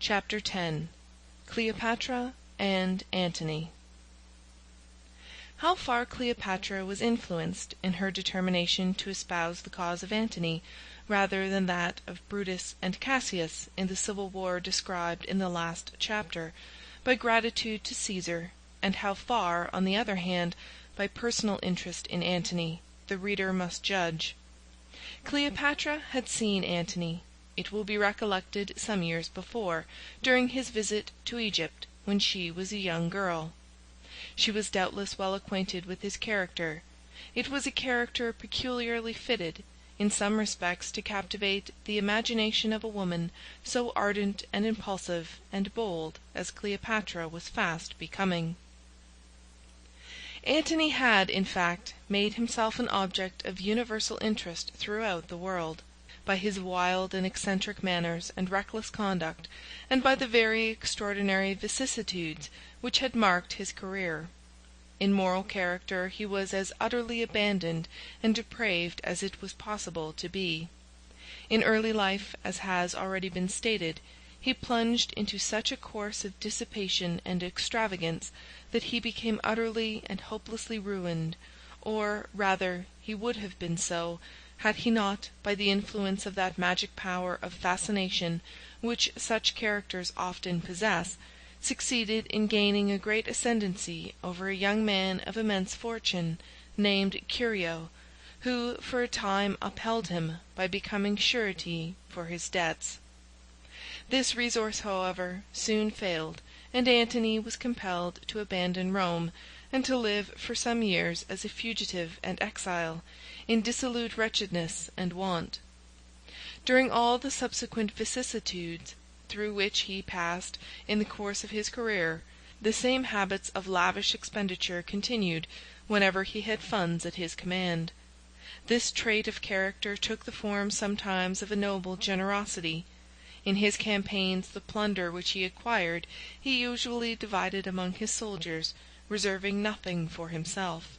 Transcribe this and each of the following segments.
Chapter 10. Cleopatra and Antony. How far Cleopatra was influenced in her determination to espouse the cause of Antony rather than that of Brutus and Cassius in the civil war described in the last chapter, by gratitude to Caesar, and how far, on the other hand, by personal interest in Antony, the reader must judge. Cleopatra had seen Antony, it will be recollected, some years before, during his visit to Egypt, when she was a young girl. She was doubtless well acquainted with his character. It was a character peculiarly fitted, in some respects, to captivate the imagination of a woman so ardent and impulsive and bold as Cleopatra was fast becoming. Antony had, in fact, made himself an object of universal interest throughout the world, by his wild and eccentric manners and reckless conduct, and by the very extraordinary vicissitudes which had marked his career. In moral character he was as utterly abandoned and depraved as it was possible to be. In early life, as has already been stated, he plunged into such a course of dissipation and extravagance that he became utterly and hopelessly ruined, or, rather, he would have been so, had he not, by the influence of that magic power of fascination which such characters often possess, succeeded in gaining a great ascendancy over a young man of immense fortune, named Curio, who for a time upheld him by becoming surety for his debts. This resource, however, soon failed, and Antony was compelled to abandon Rome, and to live for some years as a fugitive and exile, in dissolute wretchedness and want. During all the subsequent vicissitudes through which he passed in the course of his career, the same habits of lavish expenditure continued whenever he had funds at his command. This trait of character took the form sometimes of a noble generosity. In his campaigns the plunder which he acquired he usually divided among his soldiers, reserving nothing for himself.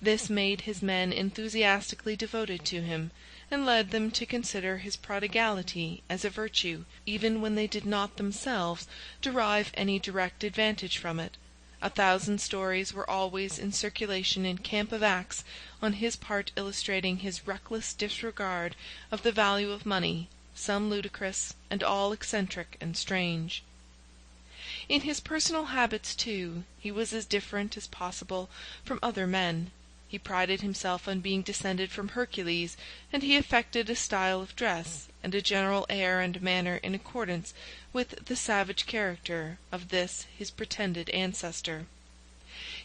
This made his men enthusiastically devoted to him, and led them to consider his prodigality as a virtue, even when they did not themselves derive any direct advantage from it. 1,000 stories were always in circulation in Camp of Acts on his part illustrating his reckless disregard of the value of money, some ludicrous, and all eccentric and strange. In his personal habits, too, he was as different as possible from other men. He prided himself on being descended from Hercules, and he affected a style of dress and a general air and manner in accordance with the savage character of this his pretended ancestor.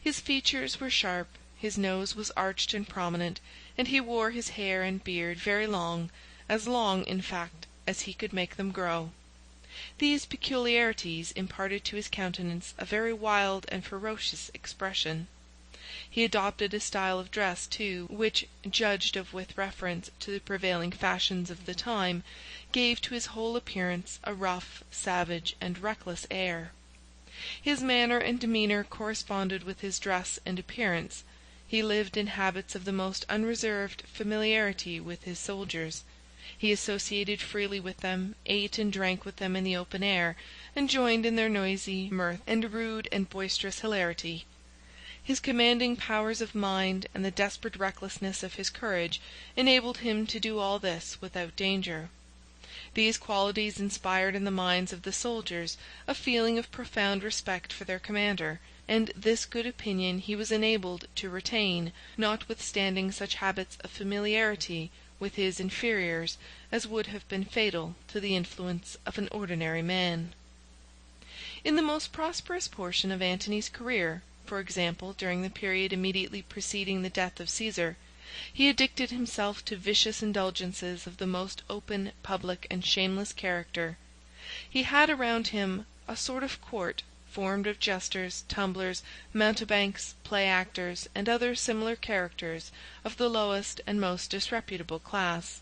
His features were sharp, his nose was arched and prominent, and he wore his hair and beard very long, as long, in fact, as he could make them grow. These peculiarities imparted to his countenance a very wild and ferocious expression. He adopted a style of dress, too, which, judged of with reference to the prevailing fashions of the time, gave to his whole appearance a rough, savage, and reckless air. His manner and demeanour corresponded with his dress and appearance. He lived in habits of the most unreserved familiarity with his soldiers. He associated freely with them, ate and drank with them in the open air, and joined in their noisy mirth and rude and boisterous hilarity. His commanding powers of mind and the desperate recklessness of his courage enabled him to do all this without danger. These qualities inspired in the minds of the soldiers a feeling of profound respect for their commander, and this good opinion he was enabled to retain, notwithstanding such habits of familiarity with his inferiors as would have been fatal to the influence of an ordinary man. In the most prosperous portion of Antony's career, for example, during the period immediately preceding the death of Caesar, he addicted himself to vicious indulgences of the most open, public, and shameless character. He had around him a sort of court, formed of jesters, tumblers, mountebanks, play-actors, and other similar characters of the lowest and most disreputable class.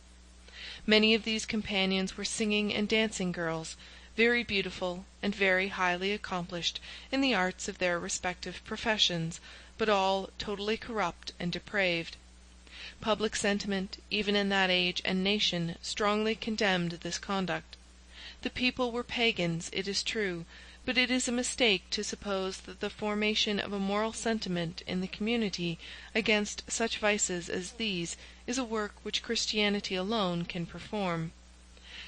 Many of these companions were singing and dancing girls, very beautiful and very highly accomplished in the arts of their respective professions, but all totally corrupt and depraved. Public sentiment, even in that age and nation, strongly condemned this conduct. The people were pagans, it is true, but it is a mistake to suppose that the formation of a moral sentiment in the community against such vices as these is a work which Christianity alone can perform.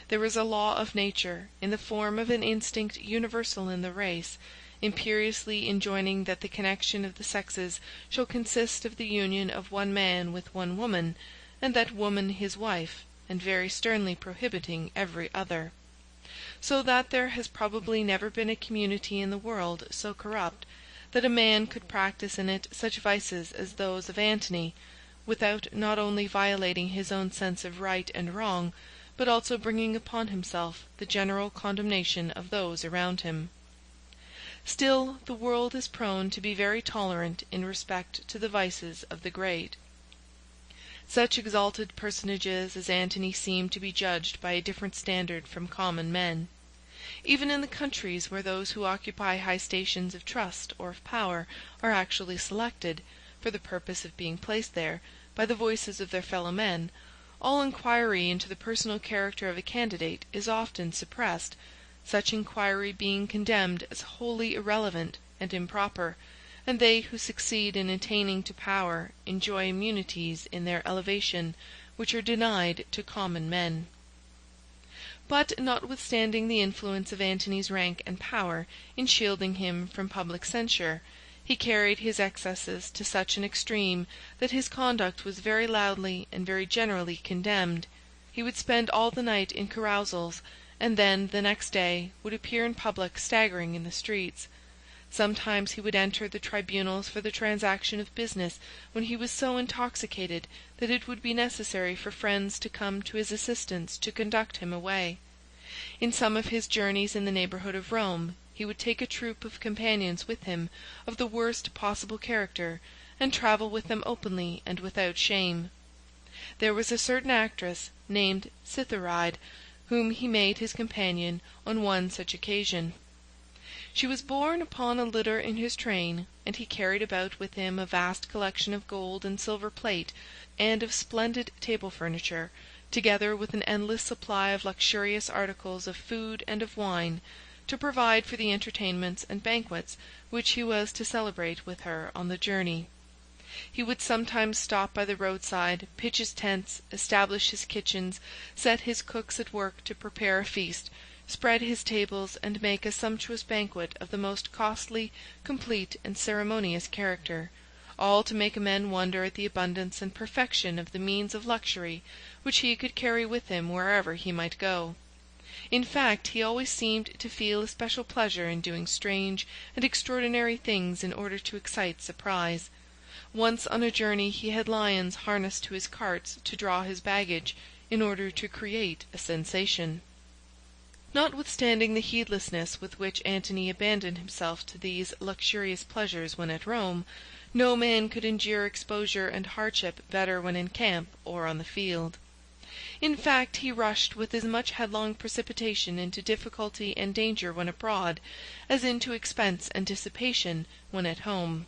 There is a law of nature, in the form of an instinct universal in the race, imperiously enjoining that the connection of the sexes shall consist of the union of one man with one woman, and that woman his wife, and very sternly prohibiting every other. So that there has probably never been a community in the world so corrupt, that a man could practice in it such vices as those of Antony, without not only violating his own sense of right and wrong, but also bringing upon himself the general condemnation of those around him. Still, the world is prone to be very tolerant in respect to the vices of the great. Such exalted personages as Antony seem to be judged by a different standard from common men. Even in the countries where those who occupy high stations of trust or of power are actually selected, for the purpose of being placed there, by the voices of their fellow men, all inquiry into the personal character of a candidate is often suppressed, such inquiry being condemned as wholly irrelevant and improper, and they who succeed in attaining to power enjoy immunities in their elevation which are denied to common men. But, notwithstanding the influence of Antony's rank and power in shielding him from public censure, he carried his excesses to such an extreme that his conduct was very loudly and very generally condemned. He would spend all the night in carousals, and then, the next day, would appear in public staggering in the streets. Sometimes he would enter the tribunals for the transaction of business when he was so intoxicated that it would be necessary for friends to come to his assistance to conduct him away. In some of his journeys in the neighbourhood of Rome, he would take a troop of companions with him of the worst possible character, and travel with them openly and without shame. There was a certain actress, named Cytheride, whom he made his companion on one such occasion. She was borne upon a litter in his train, and he carried about with him a vast collection of gold and silver plate, and of splendid table furniture, together with an endless supply of luxurious articles of food and of wine, to provide for the entertainments and banquets which he was to celebrate with her on the journey. He would sometimes stop by the roadside, pitch his tents, establish his kitchens, set his cooks at work to prepare a feast, spread his tables, and make a sumptuous banquet of the most costly, complete, and ceremonious character, all to make men wonder at the abundance and perfection of the means of luxury which he could carry with him wherever he might go. In fact, he always seemed to feel a special pleasure in doing strange and extraordinary things in order to excite surprise. Once on a journey he had lions harnessed to his carts to draw his baggage, in order to create a sensation. Notwithstanding the heedlessness with which Antony abandoned himself to these luxurious pleasures when at Rome, no man could endure exposure and hardship better when in camp or on the field. In fact, he rushed with as much headlong precipitation into difficulty and danger when abroad, as into expense and dissipation when at home.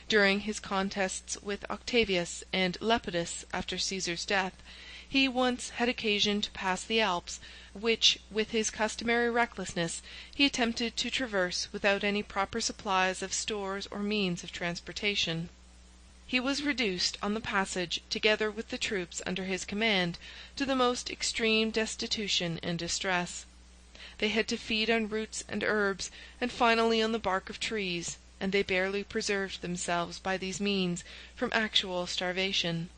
During his contests with Octavius and Lepidus after Caesar's death, he once had occasion to pass the Alps, which, with his customary recklessness, he attempted to traverse without any proper supplies of stores or means of transportation. He was reduced on the passage, together with the troops under his command, to the most extreme destitution and distress. They had to feed on roots and herbs, and finally on the bark of trees, and they barely preserved themselves by these means from actual starvation.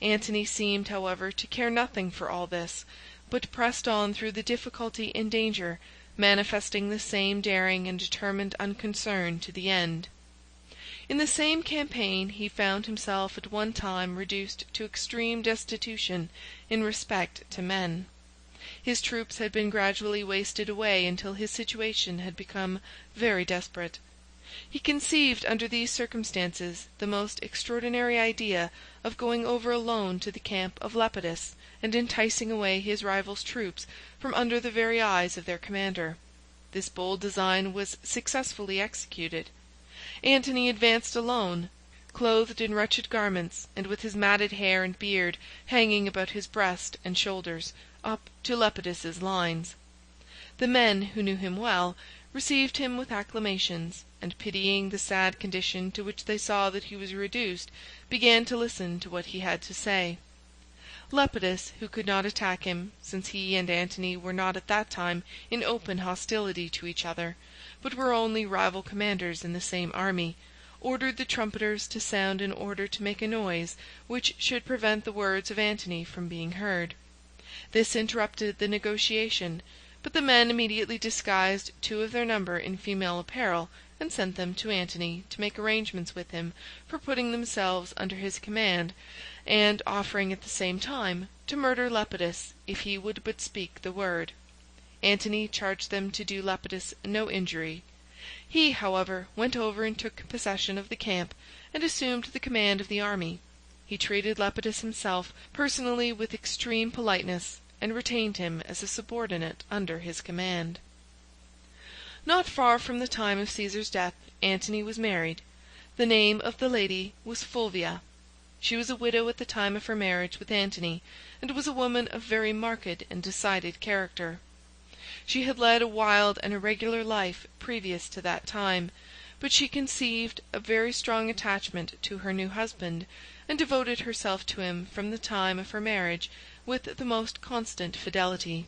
Antony seemed, however, to care nothing for all this, but pressed on through the difficulty and danger, manifesting the same daring and determined unconcern to the end. In the same campaign he found himself at one time reduced to extreme destitution in respect to men. His troops had been gradually wasted away until his situation had become very desperate. He conceived under these circumstances the most extraordinary idea of going over alone to the camp of Lepidus, and enticing away his rival's troops from under the very eyes of their commander. This bold design was successfully executed. Antony advanced alone, clothed in wretched garments, and with his matted hair and beard hanging about his breast and shoulders, up to Lepidus's lines. The men, who knew him well, received him with acclamations, and pitying the sad condition to which they saw that he was reduced, began to listen to what he had to say. Lepidus, who could not attack him, since he and Antony were not at that time in open hostility to each other, but were only rival commanders in the same army, ordered the trumpeters to sound in order to make a noise which should prevent the words of Antony from being heard. This interrupted the negotiation, but the men immediately disguised 2 of their number in female apparel, and sent them to Antony to make arrangements with him for putting themselves under his command, and offering at the same time to murder Lepidus if he would but speak the word. Antony charged them to do Lepidus no injury. He, however, went over and took possession of the camp, and assumed the command of the army. He treated Lepidus himself personally with extreme politeness, and retained him as a subordinate under his command. Not far from the time of Caesar's death, Antony was married. The name of the lady was Fulvia. She was a widow at the time of her marriage with Antony, and was a woman of very marked and decided character. She had led a wild and irregular life previous to that time, but she conceived a very strong attachment to her new husband, and devoted herself to him from the time of her marriage with the most constant fidelity.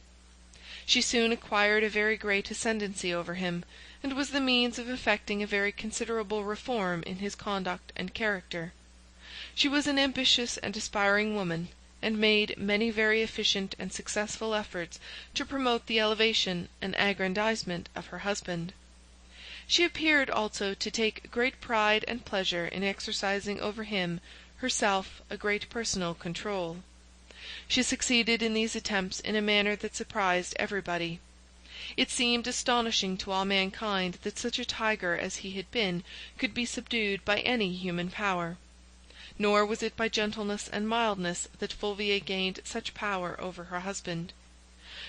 She soon acquired a very great ascendancy over him, and was the means of effecting a very considerable reform in his conduct and character. She was an ambitious and aspiring woman, and made many very efficient and successful efforts to promote the elevation and aggrandizement of her husband. She appeared also to take great pride and pleasure in exercising over him herself a great personal control. She succeeded in these attempts in a manner that surprised everybody. It seemed astonishing to all mankind that such a tiger as he had been could be subdued by any human power. Nor was it by gentleness and mildness that Fulvia gained such power over her husband.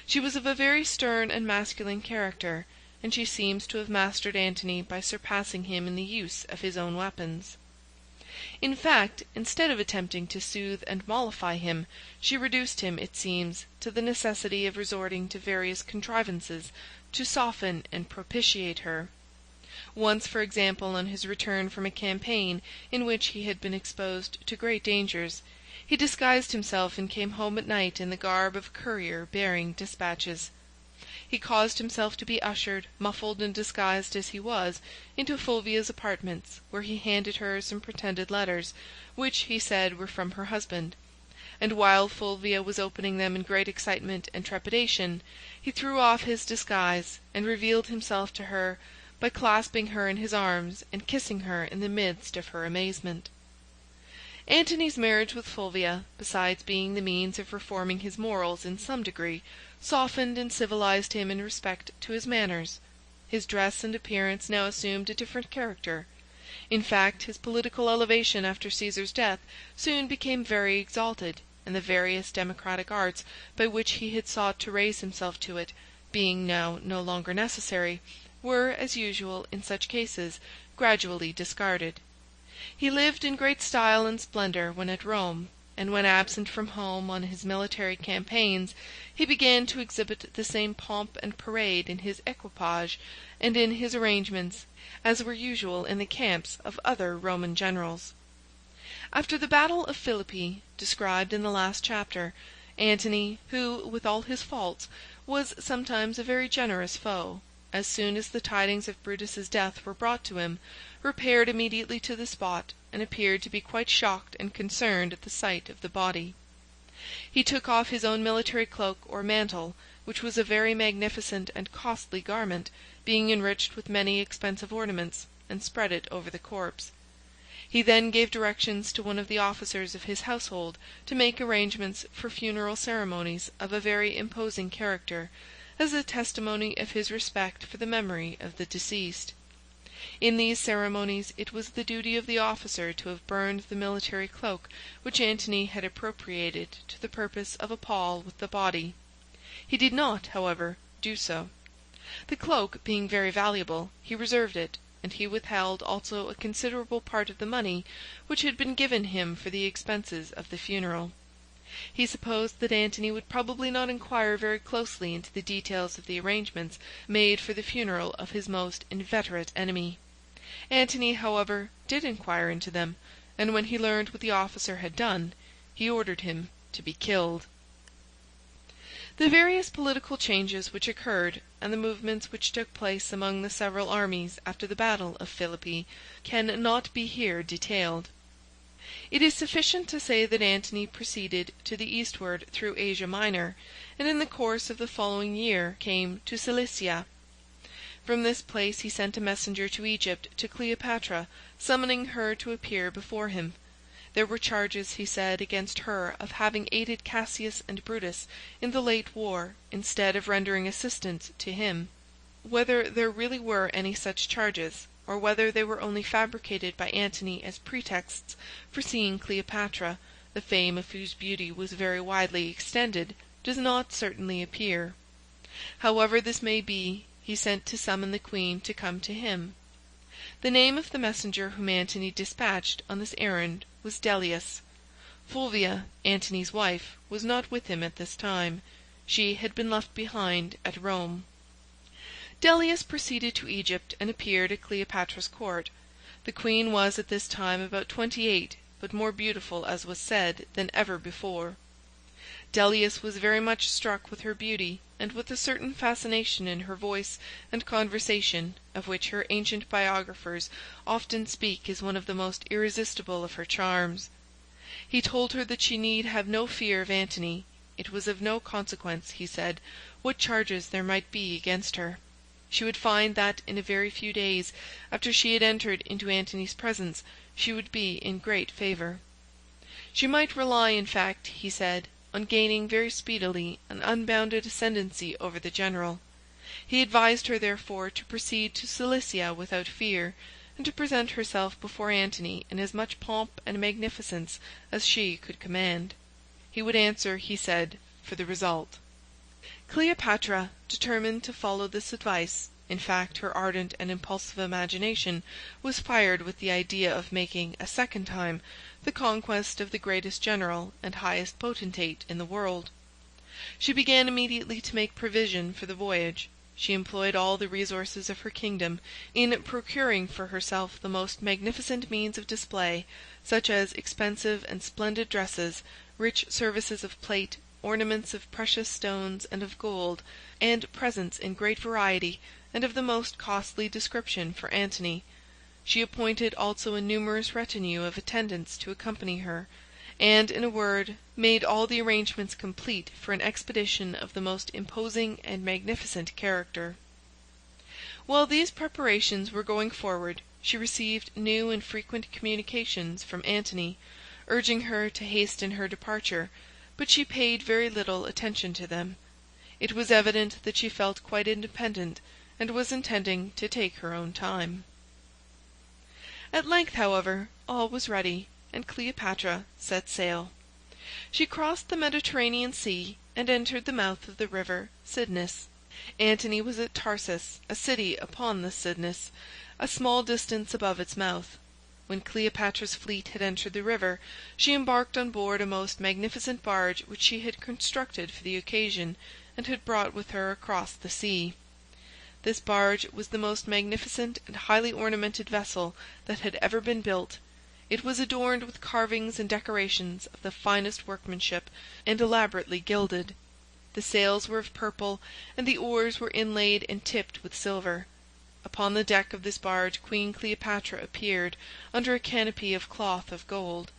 She was of a very stern and masculine character, and she seems to have mastered Antony by surpassing him in the use of his own weapons. In fact, instead of attempting to soothe and mollify him, she reduced him, it seems, to the necessity of resorting to various contrivances to soften and propitiate her. Once, for example, on his return from a campaign in which he had been exposed to great dangers, he disguised himself and came home at night in the garb of a courier bearing dispatches. He caused himself to be ushered, muffled and disguised as he was, into Fulvia's apartments, where he handed her some pretended letters, which he said were from her husband, and while Fulvia was opening them in great excitement and trepidation, he threw off his disguise, and revealed himself to her by clasping her in his arms and kissing her in the midst of her amazement. Antony's marriage with Fulvia, besides being the means of reforming his morals in some degree, softened and civilized him in respect to his manners. His dress and appearance now assumed a different character. In fact, his political elevation after Caesar's death soon became very exalted, and the various democratic arts by which he had sought to raise himself to it, being now no longer necessary, were, as usual in such cases, gradually discarded. He lived in great style and splendor when at Rome, and when absent from home on his military campaigns, he began to exhibit the same pomp and parade in his equipage and in his arrangements as were usual in the camps of other Roman generals. After the battle of Philippi, described in the last chapter, Antony, who, with all his faults, was sometimes a very generous foe, as soon as the tidings of Brutus's death were brought to him, repaired immediately to the spot, and appeared to be quite shocked and concerned at the sight of the body. He took off his own military cloak or mantle, which was a very magnificent and costly garment, being enriched with many expensive ornaments, and spread it over the corpse. He then gave directions to one of the officers of his household to make arrangements for funeral ceremonies of a very imposing character, as a testimony of his respect for the memory of the deceased. In these ceremonies it was the duty of the officer to have burned the military cloak which Antony had appropriated to the purpose of a pall with the body. He did not, however, do so. The cloak being very valuable, he reserved it, and he withheld also a considerable part of the money which had been given him for the expenses of the funeral. He supposed that Antony would probably not inquire very closely into the details of the arrangements made for the funeral of his most inveterate enemy. Antony, however, did inquire into them, and when he learned what the officer had done, he ordered him to be killed. The various political changes which occurred, and the movements which took place among the several armies after the battle of Philippi, can not be here detailed. It is sufficient to say that Antony proceeded to the eastward through Asia Minor, and in the course of the following year came to Cilicia. From this place he sent a messenger to Egypt to Cleopatra, summoning her to appear before him. There were charges, he said, against her of having aided Cassius and Brutus in the late war, instead of rendering assistance to him. Whether there really were any such charges, or whether they were only fabricated by Antony as pretexts for seeing Cleopatra, the fame of whose beauty was very widely extended, does not certainly appear. However this may be, he sent to summon the queen to come to him. The name of the messenger whom Antony dispatched on this errand was Dellius. Fulvia, Antony's wife, was not with him at this time. She had been left behind at Rome. Dellius proceeded to Egypt and appeared at Cleopatra's court. The queen was at this time about 28, but more beautiful, as was said, than ever before. Dellius was very much struck with her beauty, and with a certain fascination in her voice and conversation, of which her ancient biographers often speak as one of the most irresistible of her charms. He told her that she need have no fear of Antony. It was of no consequence, he said, what charges there might be against her. She would find that in a very few days after she had entered into Antony's presence she would be in great favour. She might rely, in fact, he said, on gaining very speedily an unbounded ascendancy over the general. He advised her, therefore, to proceed to Cilicia without fear, and to present herself before Antony in as much pomp and magnificence as she could command. He would answer, he said, for the result. Cleopatra determined to follow this advice. In fact, her ardent and impulsive imagination was fired with the idea of making, a second time, the conquest of the greatest general and highest potentate in the world. She began immediately to make provision for the voyage. She employed all the resources of her kingdom in procuring for herself the most magnificent means of display, such as expensive and splendid dresses, rich services of plate, ornaments of precious stones and of gold, and presents in great variety and of the most costly description for Antony. She appointed also a numerous retinue of attendants to accompany her, and, in a word, made all the arrangements complete for an expedition of the most imposing and magnificent character. While these preparations were going forward, she received new and frequent communications from Antony, urging her to hasten her departure, but she paid very little attention to them. It was evident that she felt quite independent, and was intending to take her own time. At length, however, all was ready, and Cleopatra set sail. She crossed the Mediterranean Sea, and entered the mouth of the river Cydnus. Antony was at Tarsus, a city upon the Cydnus, a small distance above its mouth. When Cleopatra's fleet had entered the river, she embarked on board a most magnificent barge which she had constructed for the occasion, and had brought with her across the sea. This barge was the most magnificent and highly ornamented vessel that had ever been built. It was adorned with carvings and decorations of the finest workmanship, and elaborately gilded. The sails were of purple, and the oars were inlaid and tipped with silver. Upon the deck of this barge Queen Cleopatra appeared, under a canopy of cloth of gold.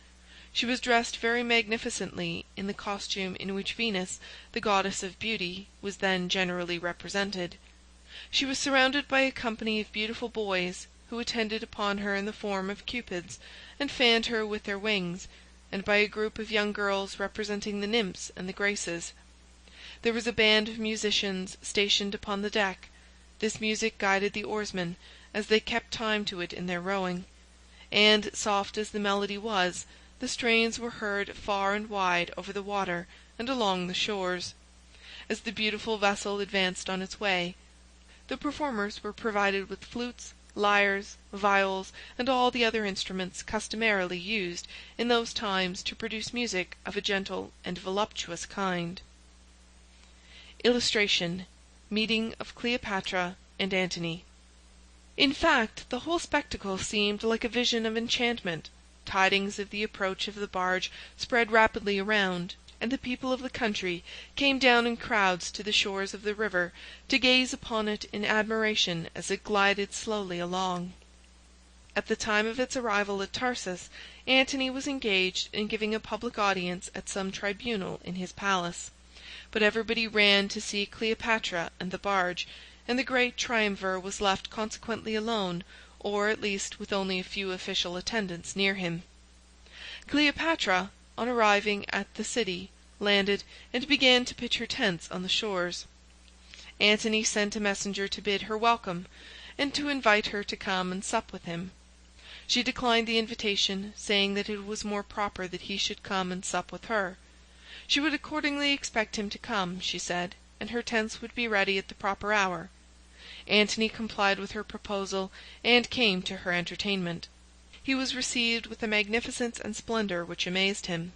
She was dressed very magnificently in the costume in which Venus, the goddess of beauty, was then generally represented. She was surrounded by a company of beautiful boys, who attended upon her in the form of cupids, and fanned her with their wings, and by a group of young girls representing the nymphs and the graces. There was a band of musicians stationed upon the deck. This music guided the oarsmen, as they kept time to it in their rowing, and, soft as the melody was, the strains were heard far and wide over the water and along the shores. As the beautiful vessel advanced on its way, the performers were provided with flutes, lyres, viols, and all the other instruments customarily used in those times to produce music of a gentle and voluptuous kind. Illustration: Meeting of Cleopatra and Antony. In fact, the whole spectacle seemed like a vision of enchantment. Tidings of the approach of the barge spread rapidly around, and the people of the country came down in crowds to the shores of the river to gaze upon it in admiration as it glided slowly along. At the time of its arrival at Tarsus, Antony was engaged in giving a public audience at some tribunal in his palace, but everybody ran to see Cleopatra and the barge, and the great triumvir was left consequently alone, or at least with only a few official attendants near him. Cleopatra, on arriving at the city, landed and began to pitch her tents on the shores. Antony sent a messenger to bid her welcome, and to invite her to come and sup with him. She declined the invitation, saying that it was more proper that he should come and sup with her. She would accordingly expect him to come, she said, and her tents would be ready at the proper hour. Antony complied with her proposal, and came to her entertainment. He was received with a magnificence and splendor which amazed him.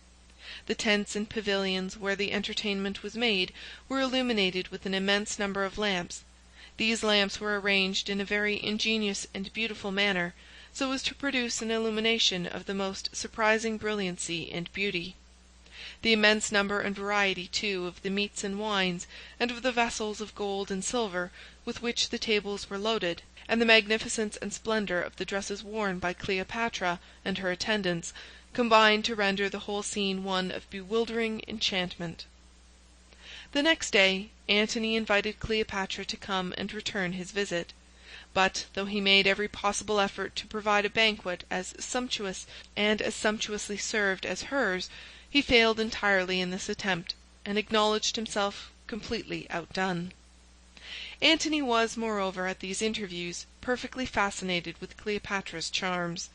The tents and pavilions where the entertainment was made were illuminated with an immense number of lamps. These lamps were arranged in a very ingenious and beautiful manner, so as to produce an illumination of the most surprising brilliancy and beauty. The immense number and variety, too, of the meats and wines, and of the vessels of gold and silver with which the tables were loaded, and the magnificence and splendor of the dresses worn by Cleopatra and her attendants, combined to render the whole scene one of bewildering enchantment. The next day Antony invited Cleopatra to come and return his visit. But, though he made every possible effort to provide a banquet as sumptuous and as sumptuously served as hers, he failed entirely in this attempt, and acknowledged himself completely outdone. Antony was, moreover, at these interviews, perfectly fascinated with Cleopatra's charms.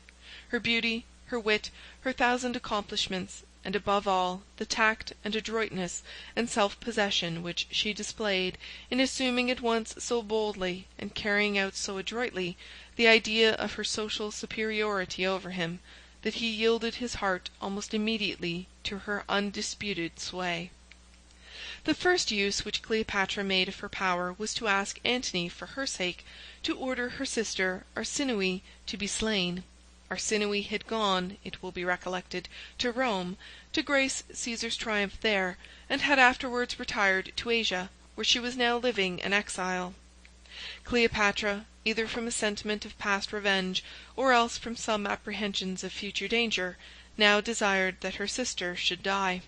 Her beauty, her wit, her thousand accomplishments, and above all, the tact and adroitness and self-possession which she displayed in assuming at once so boldly and carrying out so adroitly the idea of her social superiority over him, that he yielded his heart almost immediately to her undisputed sway. The first use which Cleopatra made of her power was to ask Antony, for her sake, to order her sister Arsinoe to be slain. Arsinoe had gone, it will be recollected, to Rome, to grace Caesar's triumph there, and had afterwards retired to Asia, where she was now living an exile. Cleopatra, either from a sentiment of past revenge, or else from some apprehensions of future danger, now desired that her sister should die.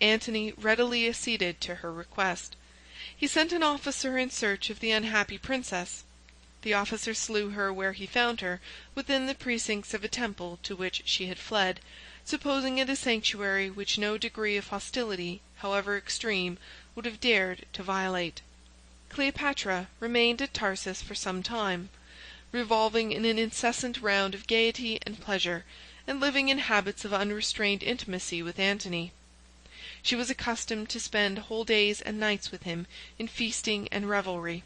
Antony readily acceded to her request. He sent an officer in search of the unhappy princess. The officer slew her where he found her, within the precincts of a temple to which she had fled, supposing it a sanctuary which no degree of hostility, however extreme, would have dared to violate. Cleopatra remained at Tarsus for some time, revolving in an incessant round of gaiety and pleasure, and living in habits of unrestrained intimacy with Antony. She was accustomed to spend whole days and nights with him in feasting and revelry.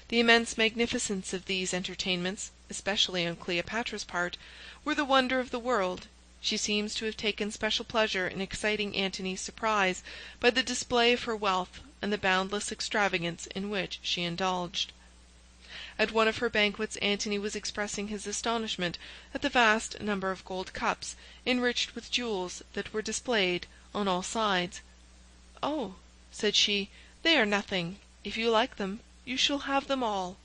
The immense magnificence of these entertainments, especially on Cleopatra's part, were the wonder of the world. She seems to have taken special pleasure in exciting Antony's surprise by the display of her wealth and the boundless extravagance in which she indulged. At one of her banquets Antony was expressing his astonishment at the vast number of gold cups, enriched with jewels, that were displayed on all sides. "Oh," said she, "they are nothing. If you like them, you shall have them all."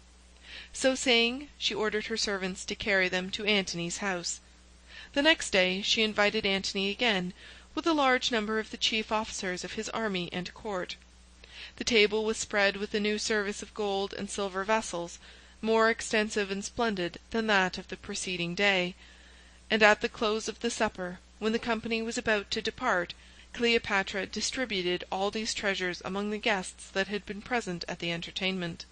So saying, she ordered her servants to carry them to Antony's house. The next day she invited Antony again, with a large number of the chief officers of his army and court. The table was spread with a new service of gold and silver vessels, more extensive and splendid than that of the preceding day, and at the close of the supper, when the company was about to depart, Cleopatra distributed all these treasures among the guests that had been present at the entertainment.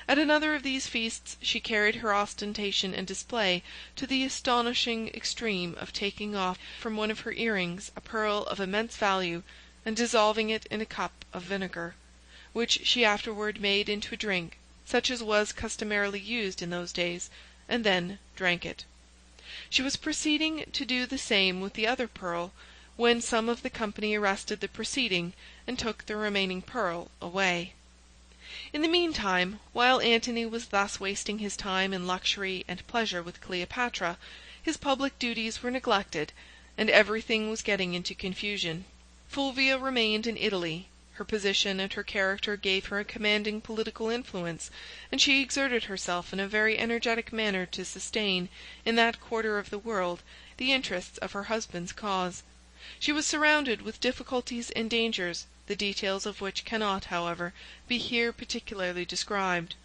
At another of these feasts she carried her ostentation and display to the astonishing extreme of taking off from one of her earrings a pearl of immense value, and dissolving it in a cup of vinegar, which she afterward made into a drink, such as was customarily used in those days, and then drank it. She was proceeding to do the same with the other pearl, when some of the company arrested the proceeding and took the remaining pearl away. In the meantime, while Antony was thus wasting his time in luxury and pleasure with Cleopatra, his public duties were neglected, and everything was getting into confusion. Fulvia remained in Italy. Her position and her character gave her a commanding political influence, and she exerted herself in a very energetic manner to sustain, in that quarter of the world, the interests of her husband's cause. She was surrounded with difficulties and dangers, the details of which cannot, however, be here particularly described.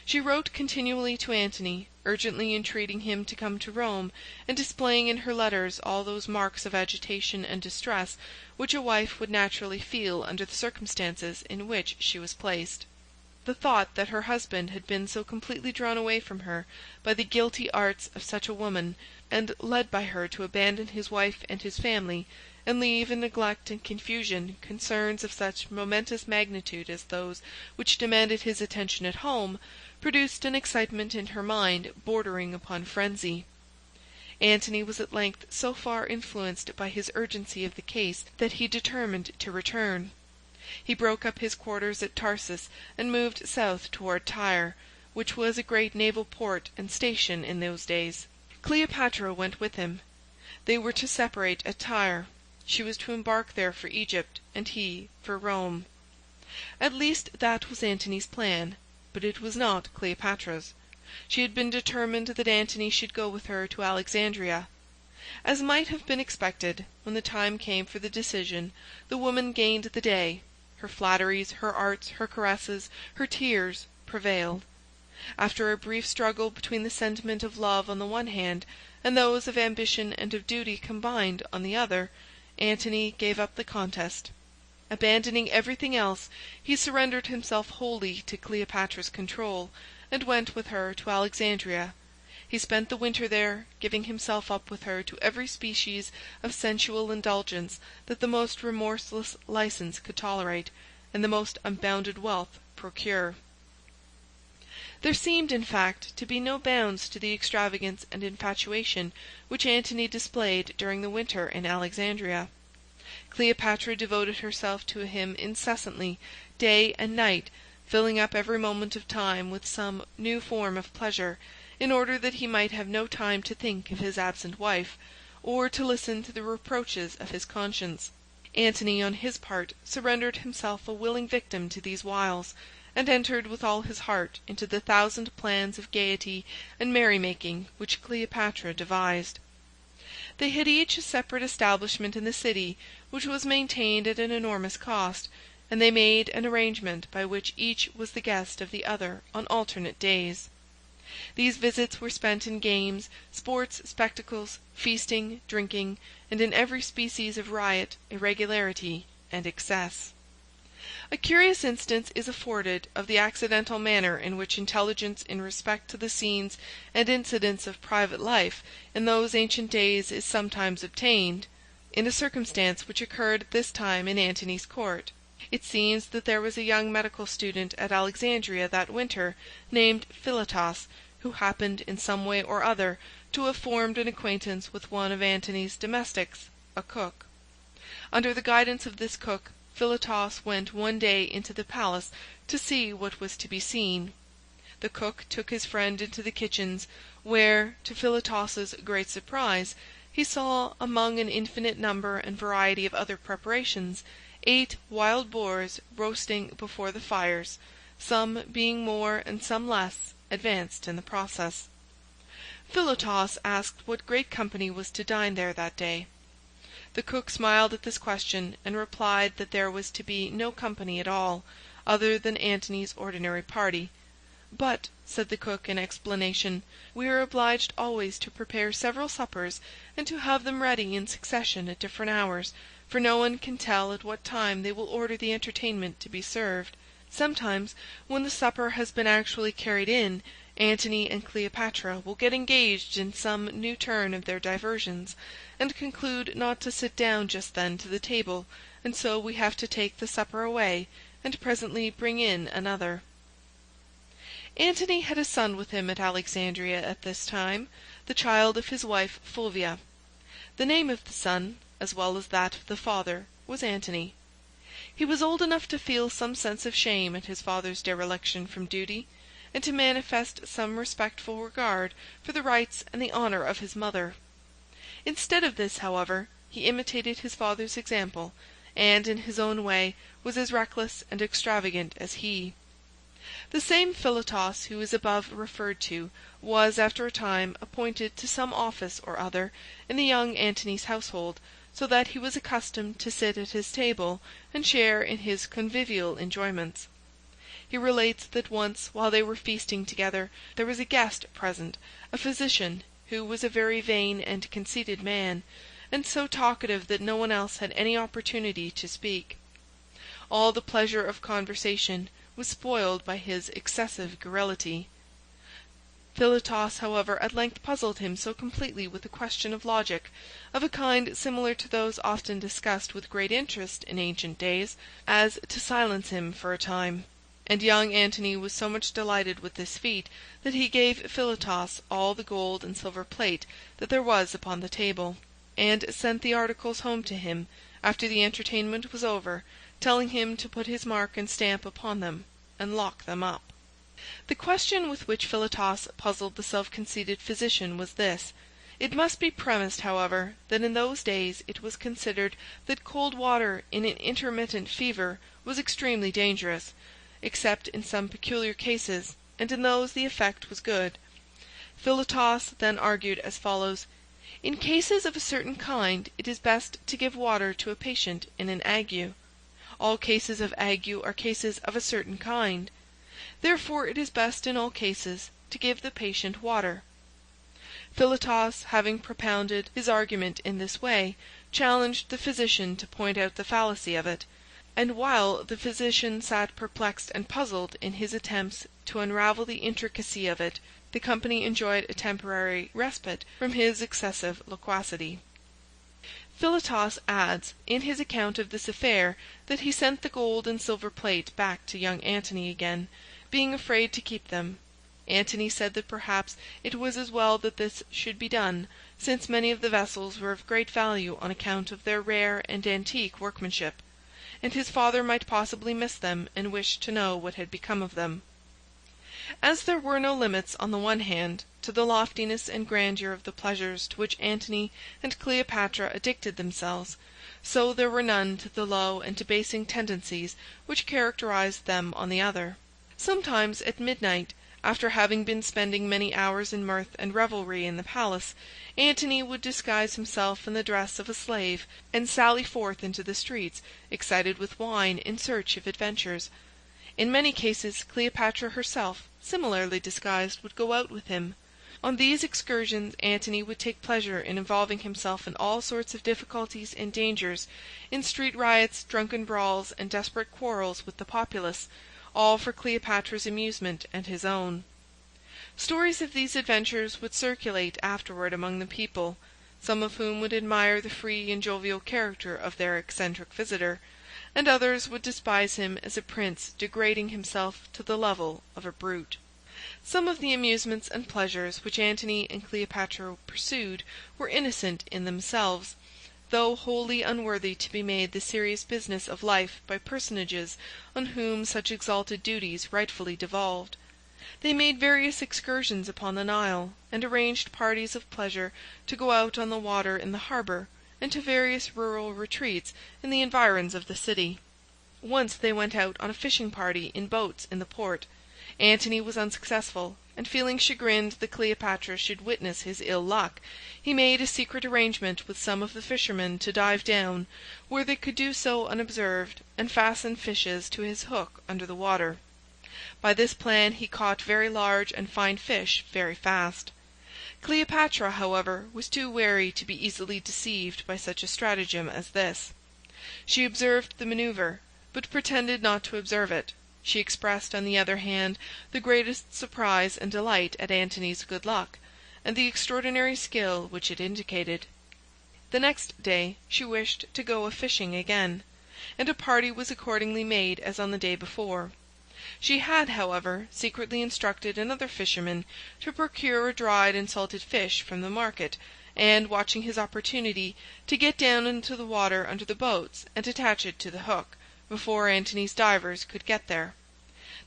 She wrote continually to Antony, urgently entreating him to come to Rome, and displaying in her letters all those marks of agitation and distress which a wife would naturally feel under the circumstances in which she was placed. The thought that her husband had been so completely drawn away from her by the guilty arts of such a woman, and led by her to abandon his wife and his family, and leave in neglect and confusion concerns of such momentous magnitude as those which demanded his attention at home, produced an excitement in her mind bordering upon frenzy. Antony was at length so far influenced by his urgency of the case that he determined to return. He broke up his quarters at Tarsus and moved south toward Tyre, which was a great naval port and station in those days. Cleopatra went with him. They were to separate at Tyre. She was to embark there for Egypt, and he for Rome. At least that was Antony's plan, but it was not Cleopatra's. She had been determined that Antony should go with her to Alexandria. As might have been expected, when the time came for the decision, the woman gained the day. Her flatteries, her arts, her caresses, her tears prevailed. After a brief struggle between the sentiment of love on the one hand, and those of ambition and of duty combined on the other, Antony gave up the contest. Abandoning everything else, he surrendered himself wholly to Cleopatra's control, and went with her to Alexandria. He spent the winter there, giving himself up with her to every species of sensual indulgence that the most remorseless license could tolerate, and the most unbounded wealth procure. There seemed, in fact, to be no bounds to the extravagance and infatuation which Antony displayed during the winter in Alexandria. Cleopatra devoted herself to him incessantly, day and night, filling up every moment of time with some new form of pleasure, in order that he might have no time to think of his absent wife, or to listen to the reproaches of his conscience. Antony, on his part, surrendered himself a willing victim to these wiles, and entered with all his heart into the thousand plans of gaiety and merry-making which Cleopatra devised. They had each a separate establishment in the city, which was maintained at an enormous cost, and they made an arrangement by which each was the guest of the other on alternate days. These visits were spent in games, sports, spectacles, feasting, drinking, and in every species of riot, irregularity, and excess. A curious instance is afforded of the accidental manner in which intelligence in respect to the scenes and incidents of private life in those ancient days is sometimes obtained, in a circumstance which occurred at this time in Antony's court. It seems that there was a young medical student at Alexandria that winter, named Philotas, who happened in some way or other to have formed an acquaintance with one of Antony's domestics, a cook. Under the guidance of this cook, Philotas went one day into the palace to see what was to be seen. The cook took his friend into the kitchens, where, to Philotas's great surprise, he saw, among an infinite number and variety of other preparations, 8 wild boars roasting before the fires, some being more and some less advanced in the process. Philotas asked what great company was to dine there that day. The cook smiled at this question, and replied that there was to be no company at all, other than Antony's ordinary party. "But," said the cook in explanation, "we are obliged always to prepare several suppers, and to have them ready in succession at different hours, for no one can tell at what time they will order the entertainment to be served. Sometimes, when the supper has been actually carried in, Antony and Cleopatra will get engaged in some new turn of their diversions, and conclude not to sit down just then to the table, and so we have to take the supper away, and presently bring in another." Antony had a son with him at Alexandria at this time, the child of his wife Fulvia. The name of the son, as well as that of the father, was Antony. He was old enough to feel some sense of shame at his father's dereliction from duty, and to manifest some respectful regard for the rights and the honor of his mother. Instead of this, however, he imitated his father's example, and in his own way was as reckless and extravagant as he. The same Philotas who is above referred to was, after a time, appointed to some office or other in the young Antony's household, so that he was accustomed to sit at his table and share in his convivial enjoyments. He relates that once, while they were feasting together, there was a guest present, a physician, who was a very vain and conceited man, and so talkative that no one else had any opportunity to speak. All the pleasure of conversation was spoiled by his excessive garrulity. Philotas, however, at length puzzled him so completely with a question of logic, of a kind similar to those often discussed with great interest in ancient days, as to silence him for a time. And young Antony was so much delighted with this feat that he gave Philotas all the gold and silver plate that there was upon the table, and sent the articles home to him after the entertainment was over, telling him to put his mark and stamp upon them, and lock them up. The question with which Philotas puzzled the self-conceited physician was this. It must be premised, however, that in those days it was considered that cold water in an intermittent fever was extremely dangerous, except in some peculiar cases, and in those the effect was good. Philotas then argued as follows. In cases of a certain kind it is best to give water to a patient in an ague. All cases of ague are cases of a certain kind. Therefore it is best in all cases to give the patient water. Philotas, having propounded his argument in this way, challenged the physician to point out the fallacy of it, and while the physician sat perplexed and puzzled in his attempts to unravel the intricacy of it, the company enjoyed a temporary respite from his excessive loquacity. Philotas adds, in his account of this affair, that he sent the gold and silver plate back to young Antony again, being afraid to keep them. Antony said that perhaps it was as well that this should be done, since many of the vessels were of great value on account of their rare and antique workmanship, and his father might possibly miss them and wish to know what had become of them. As there were no limits, on the one hand, to the loftiness and grandeur of the pleasures to which Antony and Cleopatra addicted themselves, so there were none to the low and debasing tendencies which characterized them on the other. Sometimes at midnight, after having been spending many hours in mirth and revelry in the palace, Antony would disguise himself in the dress of a slave, and sally forth into the streets, excited with wine, in search of adventures. In many cases Cleopatra herself, similarly disguised, would go out with him. On these excursions Antony would take pleasure in involving himself in all sorts of difficulties and dangers, in street riots, drunken brawls, and desperate quarrels with the populace, all for Cleopatra's amusement and his own. Stories of these adventures would circulate afterward among the people, some of whom would admire the free and jovial character of their eccentric visitor, and others would despise him as a prince degrading himself to the level of a brute. Some of the amusements and pleasures which Antony and Cleopatra pursued were innocent in themselves, though wholly unworthy to be made the serious business of life by personages on whom such exalted duties rightfully devolved. They made various excursions upon the Nile, and arranged parties of pleasure to go out on the water in the harbor, and to various rural retreats in the environs of the city. Once they went out on a fishing party in boats in the port. Antony was unsuccessful, and feeling chagrined that Cleopatra should witness his ill luck, he made a secret arrangement with some of the fishermen to dive down, where they could do so unobserved, and fasten fishes to his hook under the water. By this plan he caught very large and fine fish very fast. Cleopatra, however, was too wary to be easily deceived by such a stratagem as this. She observed the maneuver, but pretended not to observe it. She expressed, on the other hand, the greatest surprise and delight at Antony's good luck, and the extraordinary skill which it indicated. The next day she wished to go a-fishing again, and a party was accordingly made as on the day before. She had, however, secretly instructed another fisherman to procure a dried and salted fish from the market, and, watching his opportunity, to get down into the water under the boats and attach it to the hook, before Antony's divers could get there.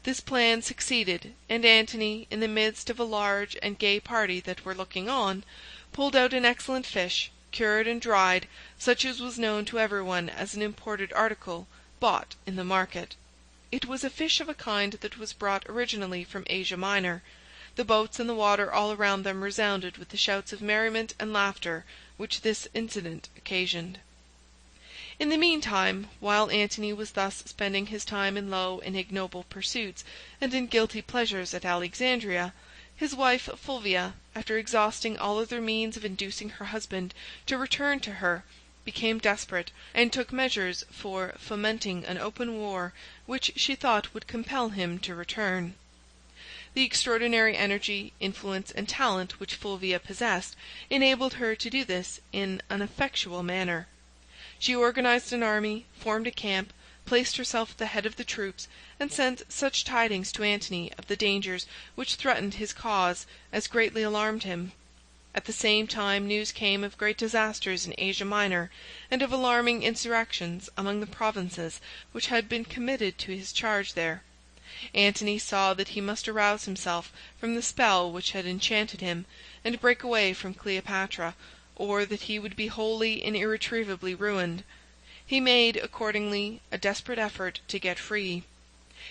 This plan succeeded, and Antony, in the midst of a large and gay party that were looking on, pulled out an excellent fish, cured and dried, such as was known to everyone as an imported article, bought in the market. It was a fish of a kind that was brought originally from Asia Minor. The boats and the water all around them resounded with the shouts of merriment and laughter which this incident occasioned. In the meantime, while Antony was thus spending his time in low and ignoble pursuits and in guilty pleasures at Alexandria, his wife Fulvia, after exhausting all other means of inducing her husband to return to her, became desperate, and took measures for fomenting an open war which she thought would compel him to return. The extraordinary energy, influence, and talent which Fulvia possessed enabled her to do this in an effectual manner. She organized an army, formed a camp, placed herself at the head of the troops, and sent such tidings to Antony of the dangers which threatened his cause as greatly alarmed him. At the same time news came of great disasters in Asia Minor, and of alarming insurrections among the provinces which had been committed to his charge there. Antony saw that he must arouse himself from the spell which had enchanted him, and break away from Cleopatra, or that he would be wholly and irretrievably ruined. He made, accordingly, a desperate effort to get free.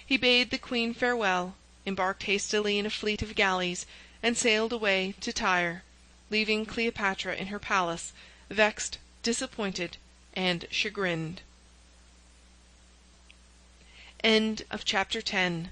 He bade the Queen farewell, embarked hastily in a fleet of galleys, and sailed away to Tyre, leaving Cleopatra in her palace, vexed, disappointed, and chagrined. End of chapter 10.